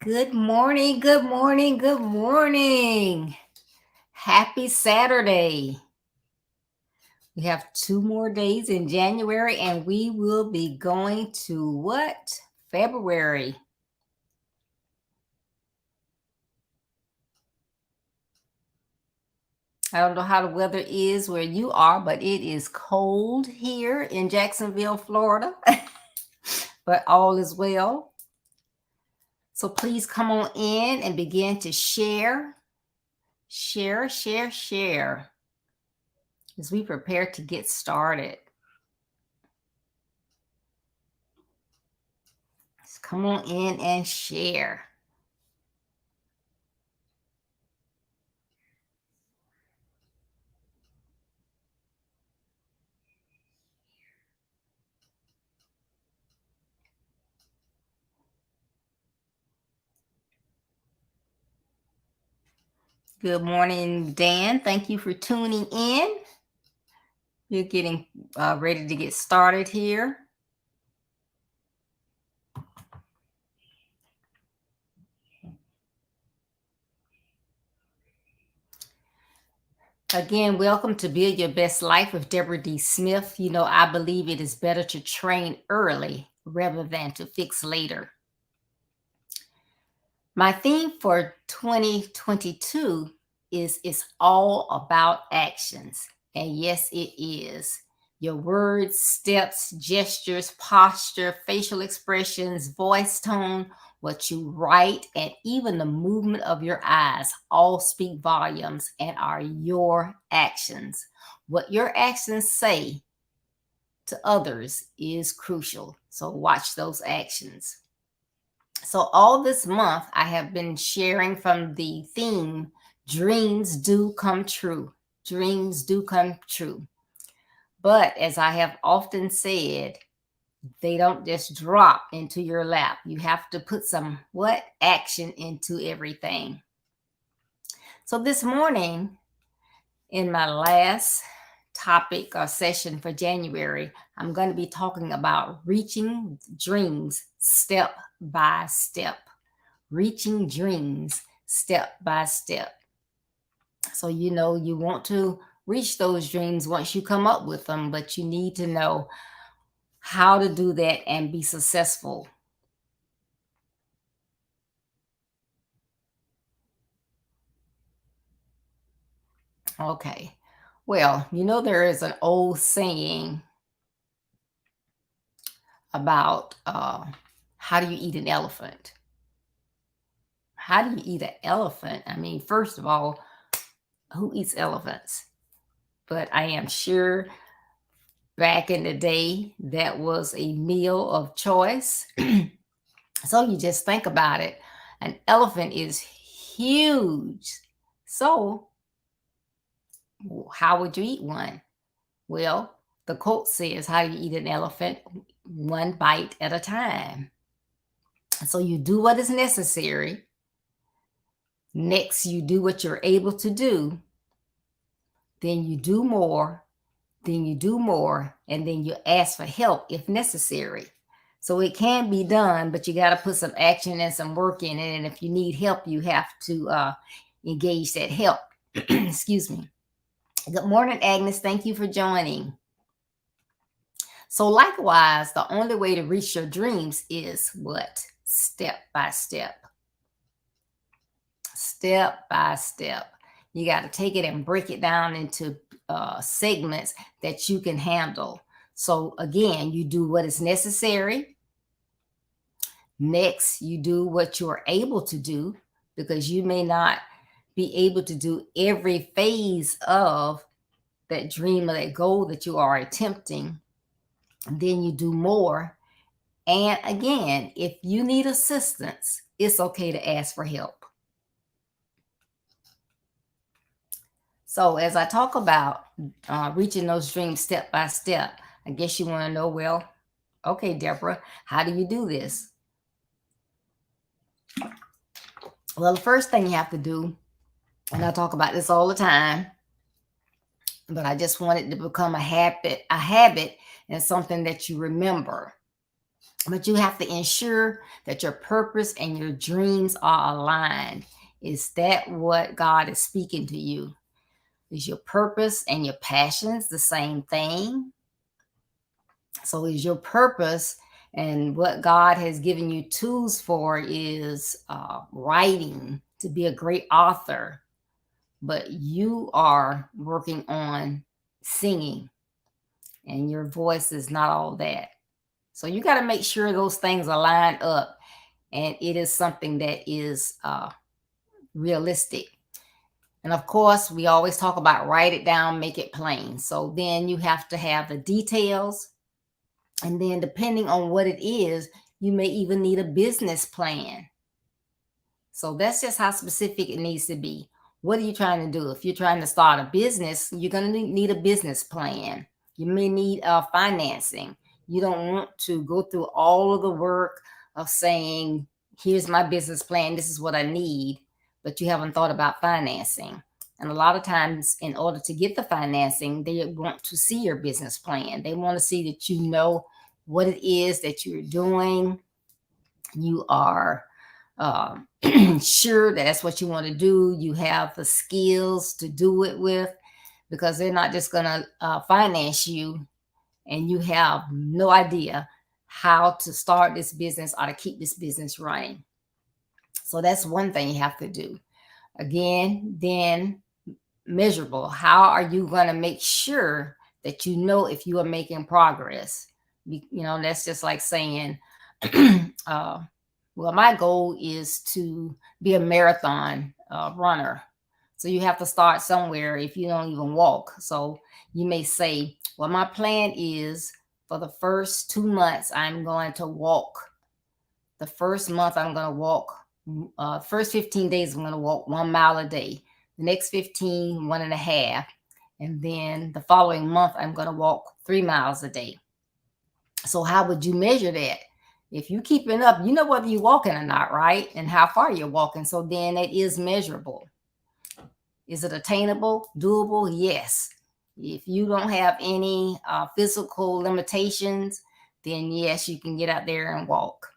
Good morning, good morning, good morning. Happy Saturday. We have 2 more days in January and we will be going to what? February. I don't know how the weather is where you are, but it is cold here in Jacksonville, Florida. But all is well. So please come on in and begin to share. Share as we prepare to get started. Just come on in and share. Good morning, Dan. Thank you for tuning in. We're getting ready to get started here. Again, welcome to Build Your Best Life with Deborah D. Smith. You know, I believe it is better to train early rather than to fix later. My theme for 2022 is it's all about actions. And yes, it is. Your words, steps, gestures, posture, facial expressions, voice tone, what you write, and even the movement of your eyes all speak volumes and are your actions. What your actions say to others is crucial. So watch those actions. So all this month, I have been sharing from the theme, Dreams Do Come True. Dreams do come true. But as I have often said, they don't just drop into your lap. You have to put some action into everything. So this morning, in my last topic or session for January, I'm going to be talking about reaching dreams step by step. Reaching dreams step by step. So, you know, you want to reach those dreams once you come up with them, but you need to know how to do that and be successful. Okay. Well, you know, there is an old saying about how do you eat an elephant? How do you eat an elephant? I mean, first of all, who eats elephants? But I am sure back in the day that was a meal of choice. So you just think about it. An elephant is huge. So how would you eat one? Well, the quote says, how do you eat an elephant? One bite at a time. So you do what is necessary. Next, you do what you're able to do. Then you do more. Then you do more. And then you ask for help if necessary. So it can be done, but you got to put some action and some work in it. And if you need help, you have to engage that help. Excuse me. Good morning, Agnes. Thank you for joining. So likewise, the only way to reach your dreams is what? Step by step. Step by step. You got to take it and break it down into segments that you can handle. So again, you do what is necessary. Next, you do what you're able to do, because you may not be able to do every phase of that dream or that goal that you are attempting. And then you do more. And again, if you need assistance, it's okay to ask for help. So as I talk about reaching those dreams step by step, I guess you want to know, well, okay, Deborah, how do you do this? Well, the first thing you have to do, and I talk about this all the time, but I just want it to become a habit and something that you remember. But you have to ensure that your purpose and your dreams are aligned. Is that what God is speaking to you? Is your purpose and your passions the same thing? So is your purpose and what God has given you tools for is writing, to be a great author, but you are working on singing and your voice is not all that. So you got to make sure those things are lined up and it is something that is realistic. And of course, we always talk about write it down, make it plain. So then you have to have the details. And then depending on what it is, you may even need a business plan. So that's just how specific it needs to be. What are you trying to do? If you're trying to start a business, you're going to need a business plan. You may need financing. You don't want to go through all of the work of saying, here's my business plan, this is what I need, but you haven't thought about financing. And a lot of times, in order to get the financing, they want to see your business plan. They want to see that you know what it is that you're doing. You are sure that's what you want to do. You have the skills to do it with, because they're not just going to finance you and you have no idea how to start this business or to keep this business running. So that's one thing you have to do. Again, then measurable. How are you going to make sure that you know if you are making progress? You know, that's just like saying, well, my goal is to be a marathon runner. So you have to start somewhere if you don't even walk. So you may say, well, my plan is for the first 2 months, I'm going to walk. The first month, I'm going to walk. First 15 days, I'm going to walk 1 mile a day. The next 15, 1.5. And then the following month, I'm going to walk 3 miles a day. So how would you measure that? If you're keeping up, you know whether you're walking or not, right? And how far you're walking. So then it is measurable. Is it attainable, doable? Yes. If you don't have any physical limitations, then yes, you can get out there and walk.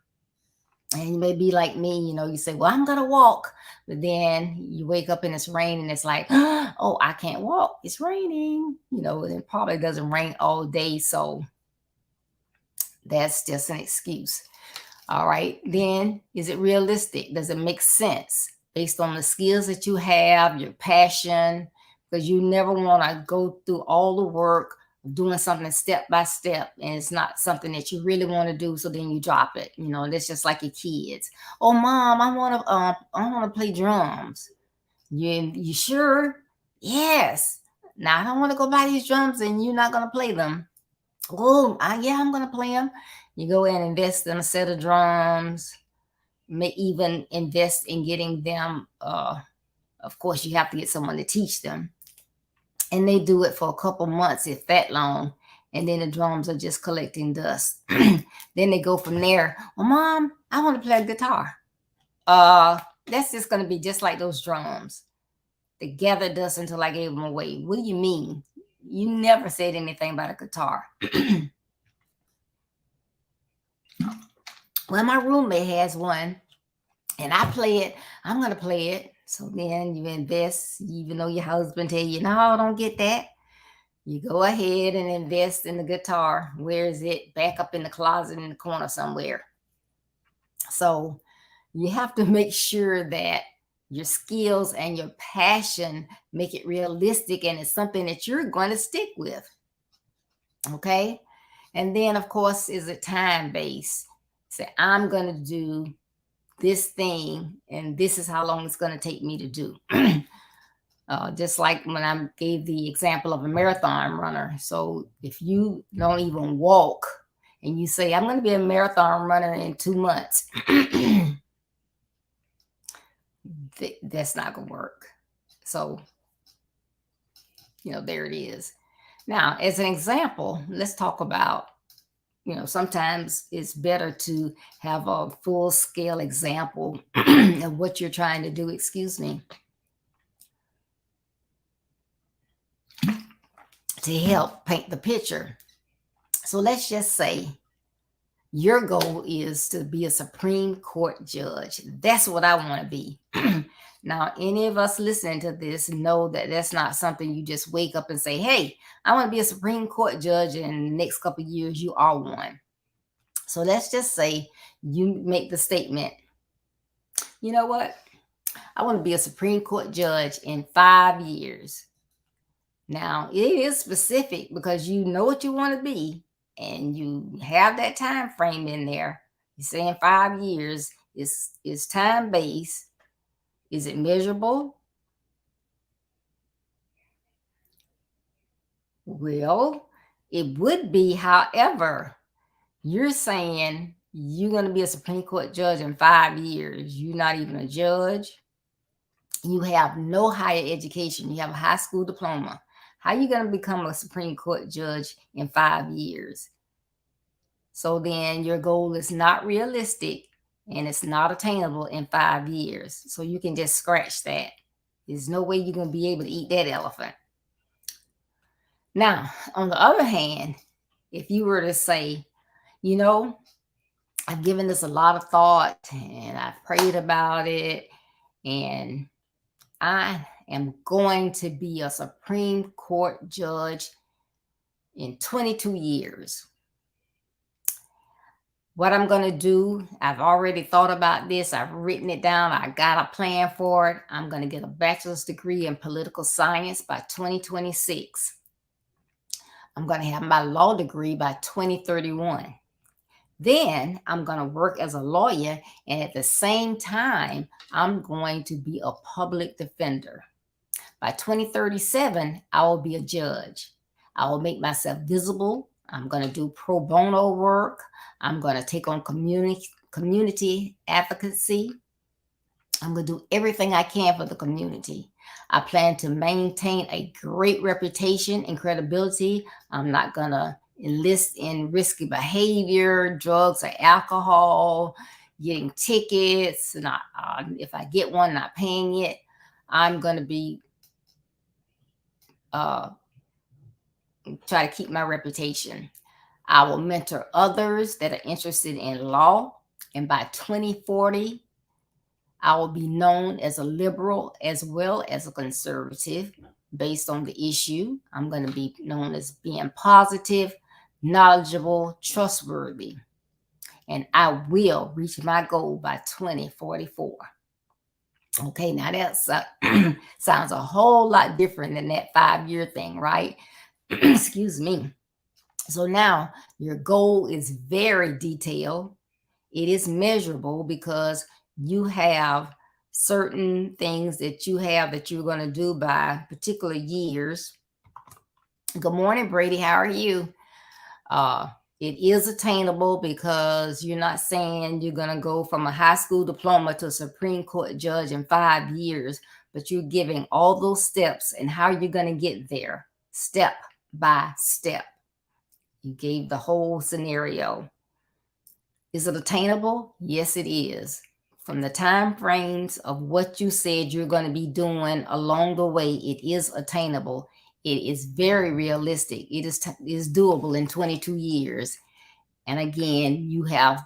And you may be like me, you know, you say, well, I'm going to walk. But then you wake up and it's raining. It's like, oh, I can't walk. It's raining. You know, it probably doesn't rain all day. So that's just an excuse. All right. Then is it realistic? Does it make sense based on the skills that you have, your passion? Because you never want to go through all the work of doing something step by step and it's not something that you really want to do. So then you drop it. You know, that's just like your kids. Oh, mom, I want to play drums. You sure? Yes. Now I don't want to go buy these drums and you're not going to play them. Oh, yeah, I'm going to play them. You go in and invest in a set of drums, may even invest in getting them. Of course, you have to get someone to teach them. And they do it for a couple months, if that long. And then the drums are just collecting dust. Then they go from there. Well, mom, I want to play a guitar. That's just going to be just like those drums. They gather dust until I gave them away. What do you mean? You never said anything about a guitar. Well, my roommate has one and I play it. I'm going to play it. So then you invest, even though your husband tell you, no, don't get that. You go ahead and invest in the guitar. Where is it? Back up in the closet in the corner somewhere. So you have to make sure that your skills and your passion make it realistic and it's something that you're going to stick with. Okay. And then, of course, is it time-based? Say, I'm going to do this thing and this is how long it's going to take me to do. Just like when I gave the example of a marathon runner. So if you don't even walk and you say, I'm going to be a marathon runner in 2 months, that's not going to work. So, you know, there it is. Now, as an example, let's talk about, you know, sometimes it's better to have a full scale example of what you're trying to do, excuse me, to help paint the picture. So let's just say Your goal is to be a Supreme Court judge. That's what I want to be. Now, any of us listening to this know that that's not something you just wake up and say, hey, I want to be a Supreme Court judge, and in the next couple of years, you are one. So let's just say you make the statement, you know what? I want to be a Supreme Court judge in 5 years. Now, it is specific because you know what you want to be and you have that time frame in there. You're saying 5 years is time based. Is it measurable? Well, it would be. However, you're saying you're going to be a Supreme Court judge in 5 years. You're not even a judge. You have no higher education. You have a high school diploma. How are you going to become a Supreme Court judge in 5 years? So then your goal is not realistic and it's not attainable in 5 years. So you can just scratch that. There's no way you're going to be able to eat that elephant. Now, on the other hand, if you were to say, you know, I've given this a lot of thought and I've prayed about it, and I am going to be a Supreme Court judge in 22 years. What I'm going to do, I've already thought about this. I've written it down. I got a plan for it. I'm going to get a bachelor's degree in political science by 2026. I'm going to have my law degree by 2031. Then I'm going to work as a lawyer, and at the same time, I'm going to be a public defender. By 2037, I will be a judge. I will make myself visible. I'm going to do pro bono work. I'm going to take on community advocacy. I'm going to do everything I can for the community. I plan to maintain a great reputation and credibility. I'm not going to enlist in risky behavior, drugs or alcohol, getting tickets, not if I get one, not paying it. I'm going to be try to keep my reputation. I will mentor others that are interested in law, and by 2040, I will be known as a liberal as well as a conservative based on the issue. I'm going to be known as being positive, knowledgeable, trustworthy, and I will reach my goal by 2044. Okay, now that sounds a whole lot different than that 5-year thing, right? Excuse me. So now your goal is very detailed. It is measurable because you have certain things that you're going to do by particular years. Good morning, Brady. How are you? It is attainable because you're not saying you're going to go from a high school diploma to a Supreme Court judge in 5 years, but you're giving all those steps and how you're going to get there step by step. You gave the whole scenario. Is it attainable? Yes, it is. From the time frames of what you said you're going to be doing along the way, it is attainable. It is very realistic. It is doable in 22 years. And again, you have,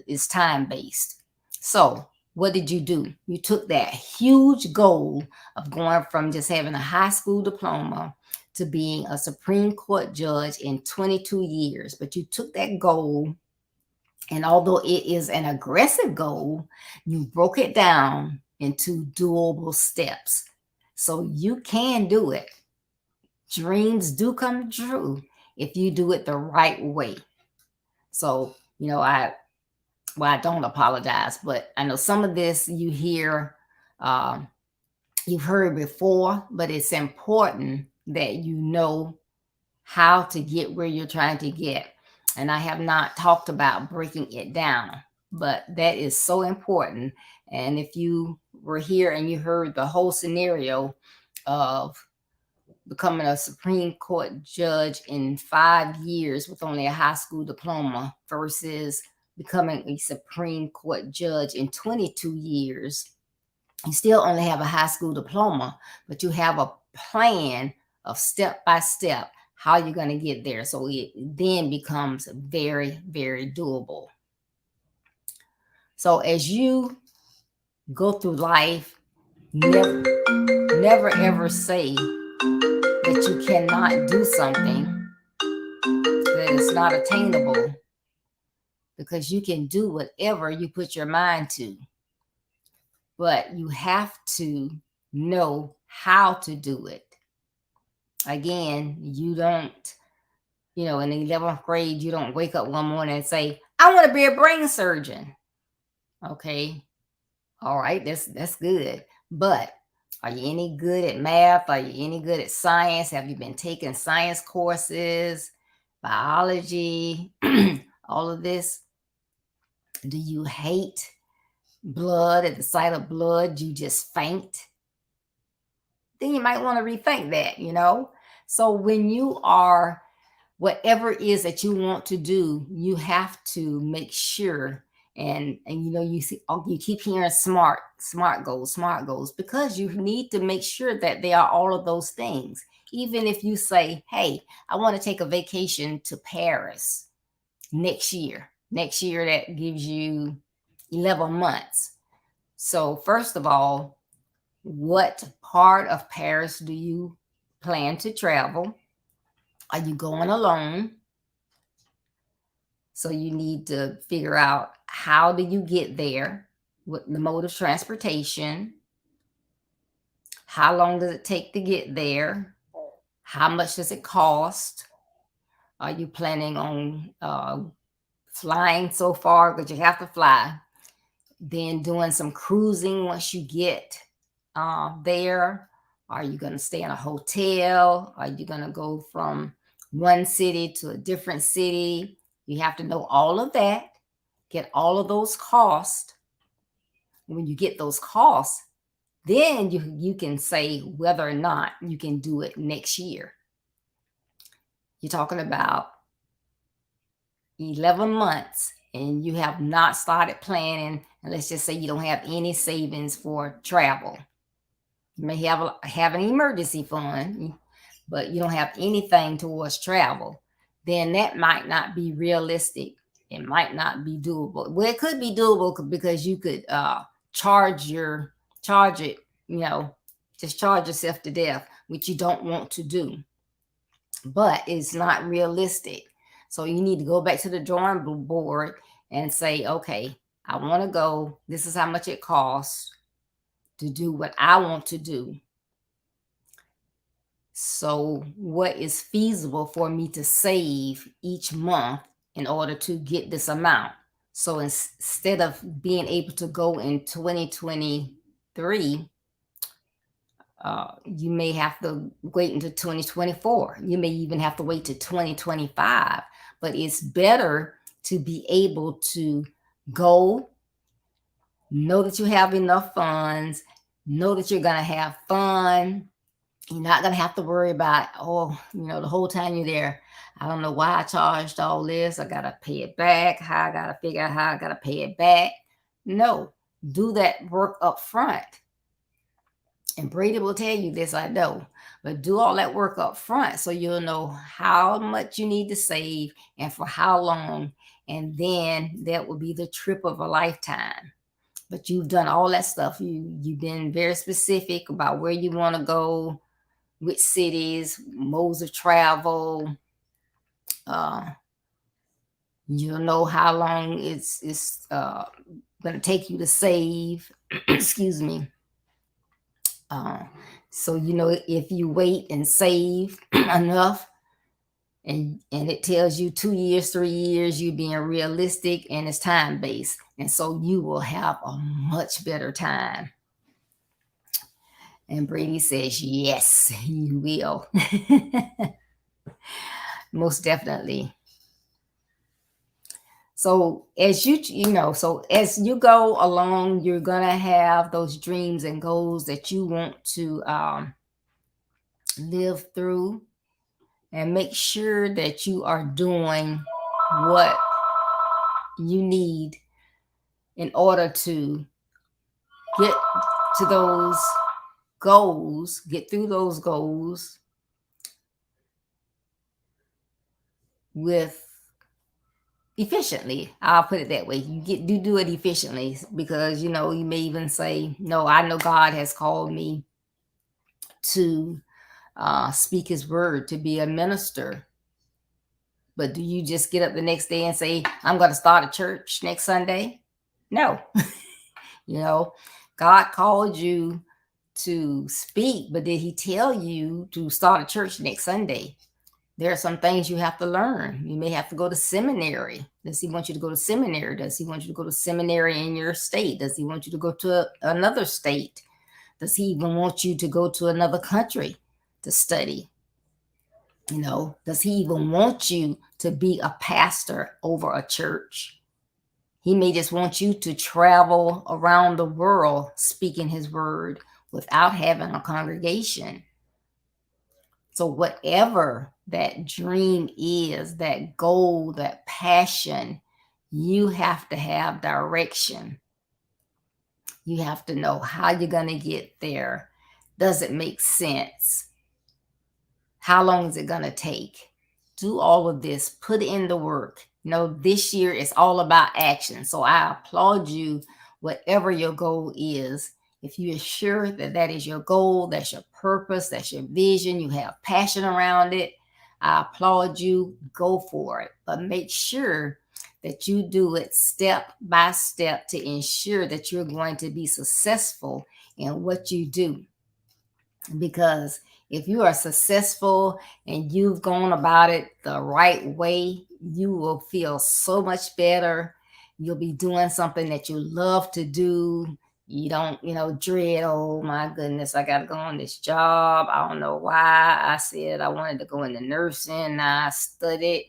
it's time-based. So what did you do? You took that huge goal of going from just having a high school diploma to being a Supreme Court judge in 22 years. But you took that goal, and although it is an aggressive goal, you broke it down into doable steps. So you can do it. Dreams do come true if you do it the right way. So, I don't apologize, but I know some of this you hear, you've heard before, but it's important that you know how to get where you're trying to get. And I have not talked about breaking it down, but that is so important. And if you were here and you heard the whole scenario of becoming a Supreme Court judge in 5 years with only a high school diploma versus becoming a Supreme Court judge in 22 years, you still only have a high school diploma, but you have a plan of step by step how you're going to get there. So it then becomes very, very doable. So as you go through life, never ever say that you cannot do something that is not attainable, because you can do whatever you put your mind to. But you have to know how to do it. Again, you don't, in the 11th grade, you don't wake up one morning and say, I want to be a brain surgeon. Okay. All right. That's good. But are you any good at math? Are you any good at science? Have you been taking science courses, biology, all of this? Do you hate blood? At the sight of blood, you just faint? Then you might want to rethink that. So when you are, whatever it is that you want to do, you have to make sure. And you keep hearing smart goals, because you need to make sure that they are all of those things. Even if you say, hey, I want to take a vacation to Paris next year, that gives you 11 months. So first of all, what part of Paris do you plan to travel? Are you going alone? So you need to figure out, how do you get there? What the mode of transportation? How long does it take to get there? How much does it cost? Are you planning on flying so far, because you have to fly? Then doing some cruising once you get there. Are you going to stay in a hotel? Are you going to go from one city to a different city? You have to know all of that, get all of those costs. When you get those costs, then you can say whether or not you can do it next year. You're talking about 11 months and you have not started planning, and let's just say you don't have any savings for travel. You may have an emergency fund, but you don't have anything towards travel. Then that might not be realistic. It might not be doable. Well, it could be doable because you could charge it, just charge yourself to death, which you don't want to do. But it's not realistic. So you need to go back to the drawing board and say, okay, I want to go. This is how much it costs to do what I want to do. So what is feasible for me to save each month in order to get this amount? So instead of being able to go in 2023, you may have to wait until 2024. You may even have to wait to 2025. But it's better to be able to go, know that you have enough funds, know that you're going to have fun. You're not going to have to worry about, the whole time you're there, I don't know why I charged all this. I got to pay it back. I got to figure out how I got to pay it back. No, do that work up front. And Brady will tell you this, I know, but do all that work up front so you'll know how much you need to save and for how long. And then that will be the trip of a lifetime. But you've done all that stuff. You've been very specific about where you want to go, which cities, modes of travel. You'll know how long it's going to take you to save. Excuse me. So if you wait and save enough, and it tells you 2 years, 3 years, you're being realistic, and it's time based, and so you will have a much better time. And Brady says, yes, you will. Most definitely. So as as you go along, you're gonna have those dreams and goals that you want to live through, and make sure that you are doing what you need in order to get to those goals, get through those goals, with efficiently. I'll put it that way. You do it efficiently, because you may even say, no, I know God has called me to speak his word, to be a minister. But do you just get up the next day and say, I'm going to start a church next Sunday? No. God called you to speak, but did he tell you to start a church next Sunday? There are some things you have to learn. You may have to go to seminary. Does he want you to go to seminary? Does he want you to go to seminary in your state? Does he want you to go to another state? Does he even want you to go to another country to study? Does he even want you to be a pastor over a church? He may just want you to travel around the world speaking his word without having a congregation. So whatever that dream is, that goal, that passion, you have to have direction. You have to know how you're going to get there. Does it make sense? How long is it going to take? Do all of this. Put in the work. This year is all about action. So I applaud you, whatever your goal is. If you are sure that that is your goal, that's your purpose, that's your vision, you have passion around it, I applaud you. Go for it. But make sure that you do it step by step to ensure that you're going to be successful in what you do. Because if you are successful and you've gone about it the right way, you will feel so much better. You'll be doing something that you love to do. You don't, dread, oh my goodness, I got to go on this job. I don't know why I said I wanted to go into nursing. I studied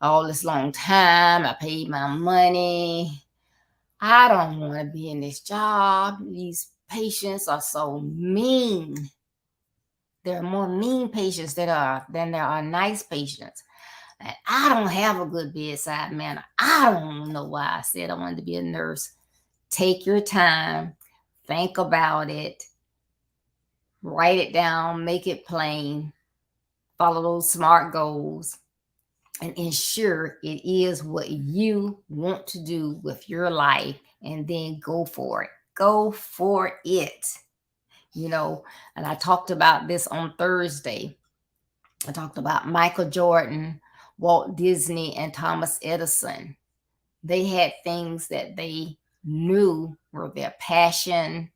all this long time. I paid my money. I don't want to be in this job. These patients are so mean. There are more mean patients than there are nice patients. And I don't have a good bedside manner. I don't know why I said I wanted to be a nurse. Take your time. Think about it. Write it down. Make it plain. Follow those SMART goals. And ensure it is what you want to do with your life. And then go for it. Go for it. And I talked about this on Thursday. I talked about Michael Jordan, Walt Disney, and Thomas Edison. They had things that they knew were their passion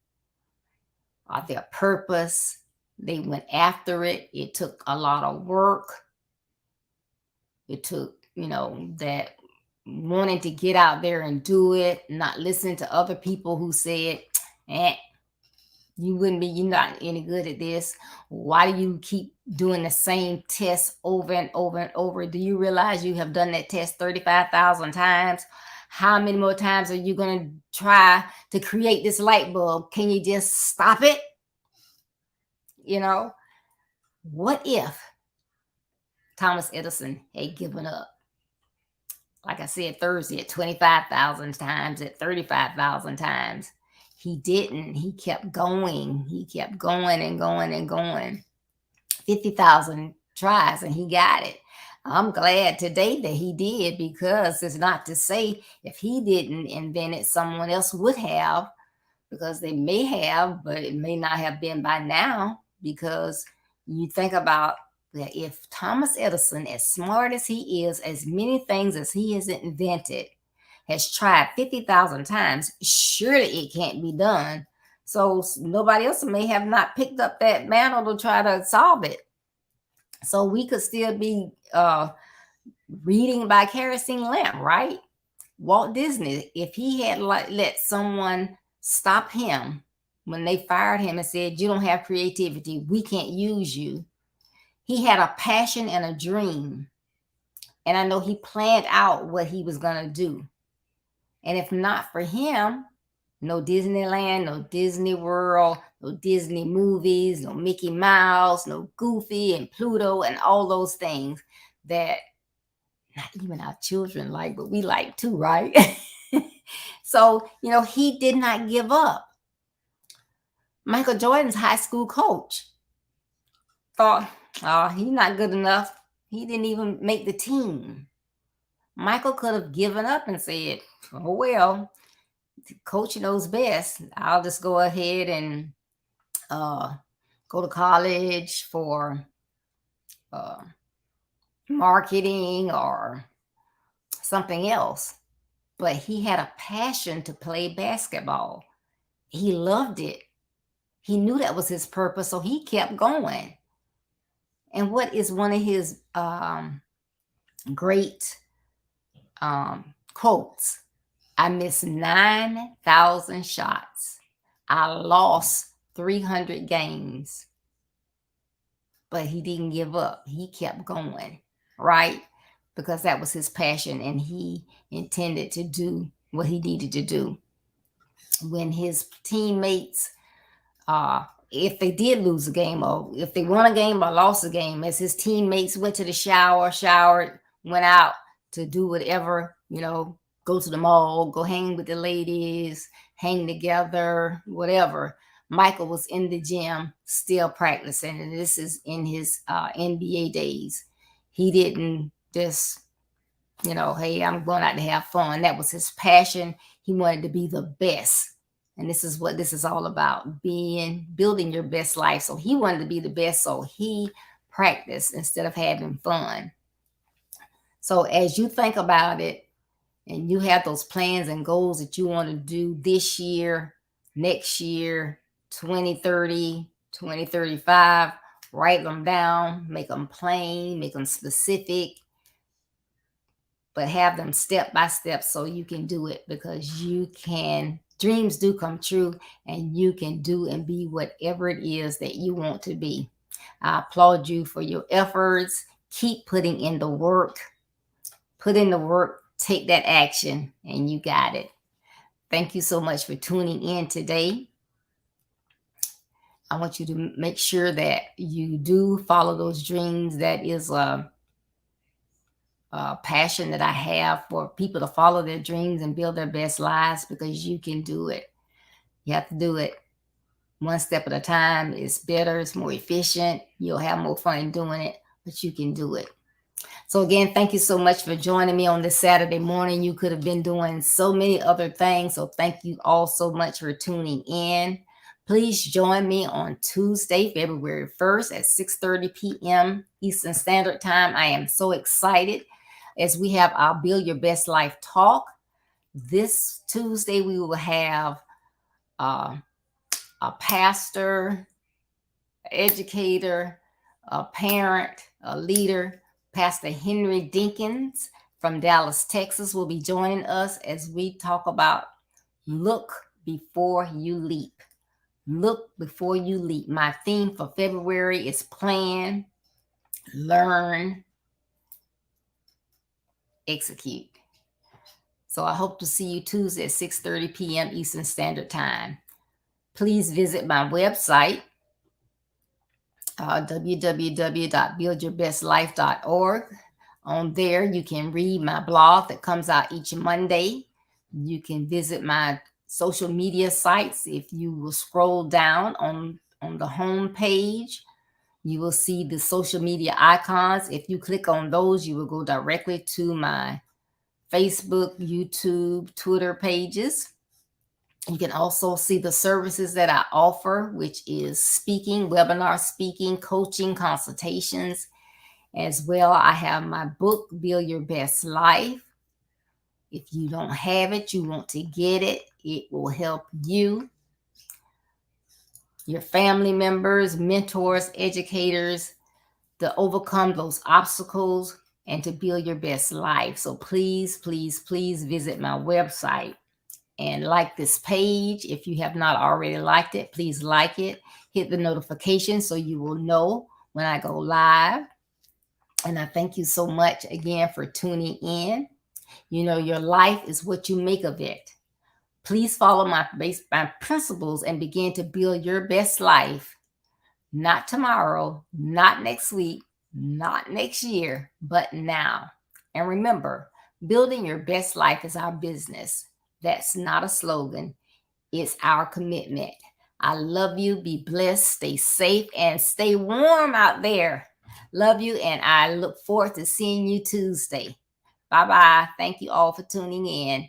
or their purpose. They went after it. It took a lot of work. It took, that wanting to get out there and do it, not listening to other people who said, you're not any good at this. Why do you keep doing the same test over and over and over? Do you realize you have done that test 35,000 times? How many more times are you going to try to create this light bulb? Can you just stop it? What if Thomas Edison had given up? Like I said Thursday, at 25,000 times, at 35,000 times. He didn't. He kept going. He kept going and going and going. 50,000 tries and he got it. I'm glad today that he did, because it's not to say if he didn't invent it, someone else would have, because they may have, but it may not have been by now. Because you think about that, if Thomas Edison, as smart as he is, as many things as he has invented, has tried 50,000 times, surely it can't be done. So nobody else may have not picked up that mantle to try to solve it. So we could still be reading by kerosene lamp, right? Walt Disney, if he had let someone stop him when they fired him and said, you don't have creativity, we can't use you. He had a passion and a dream. And I know he planned out what he was going to do. And if not for him, no Disneyland, no Disney World, no Disney movies, no Mickey Mouse, no Goofy and Pluto and all those things that not even our children like, but we like too, right? So, he did not give up. Michael Jordan's high school coach thought, oh, he's not good enough. He didn't even make the team. Michael could have given up and said, oh, well, coach knows best. I'll just go ahead and go to college for uh, marketing or something else. But he had a passion to play basketball. He loved it. He knew that was his purpose, so he kept going. And what is one of his great quotes? I missed 9,000 shots. I lost 300 games. But he didn't give up. He kept going, right? Because that was his passion, and he intended to do what he needed to do. When his teammates, if they did lose a game, or if they won a game or lost a game, as his teammates went to the shower, showered, went out to do whatever, go to the mall, go hang with the ladies, hang together, whatever. Michael was in the gym still practicing, and this is in his NBA days. He didn't just, hey, I'm going out to have fun. That was his passion. He wanted to be the best. And this is what this is all about, building your best life. So he wanted to be the best, so he practiced instead of having fun. So as you think about it, and you have those plans and goals that you want to do this year, next year, 2030, 2035, write them down, make them plain, make them specific, but have them step by step so you can do it, because you can. Dreams do come true, and you can do and be whatever it is that you want to be. I applaud you for your efforts. Keep putting in the work. Put in the work, take that action, and you got it. Thank you so much for tuning in today. I want you to make sure that you do follow those dreams. That is a passion that I have for people to follow their dreams and build their best lives, because you can do it. You have to do it one step at a time. It's better, it's more efficient. You'll have more fun doing it, but you can do it. So again, thank you so much for joining me on this Saturday morning. You could have been doing so many other things. So thank you all so much for tuning in. Please join me on Tuesday, February 1st at 6:30 p.m. Eastern Standard Time. I am so excited as we have our Build Your Best Life talk. This Tuesday, we will have a pastor, educator, a parent, a leader. Pastor Henry Dinkins from Dallas, Texas will be joining us as we talk about look before you leap. Look before you leap. My theme for February is plan, learn, execute. So I hope to see you Tuesday at 6:30 p.m. Eastern Standard Time. Please visit my website, www.buildyourbestlife.org. On there, you can read my blog that comes out each Monday. You can visit my social media sites. If you will scroll down on the home page, you will see the social media icons. If you click on those, you will go directly to my Facebook, YouTube, Twitter pages. You can also see the services that I offer, which is speaking, webinar speaking, coaching, consultations. As well, I have my book, Build Your Best Life. If you don't have it, you want to get it. It will help you, your family members, mentors, educators, to overcome those obstacles and to build your best life. So please, please, please visit my website and like this page. If you have not already liked it, please like it. Hit the notification so you will know when I go live. And I thank you so much again for tuning in. Your life is what you make of it. Please follow my principles and begin to build your best life. Not tomorrow, not next week, not next year, but now. And remember, building your best life is our business. That's not a slogan. It's our commitment. I love you. Be blessed. Stay safe and stay warm out there. Love you, and I look forward to seeing you Tuesday. Bye bye. Thank you all for tuning in.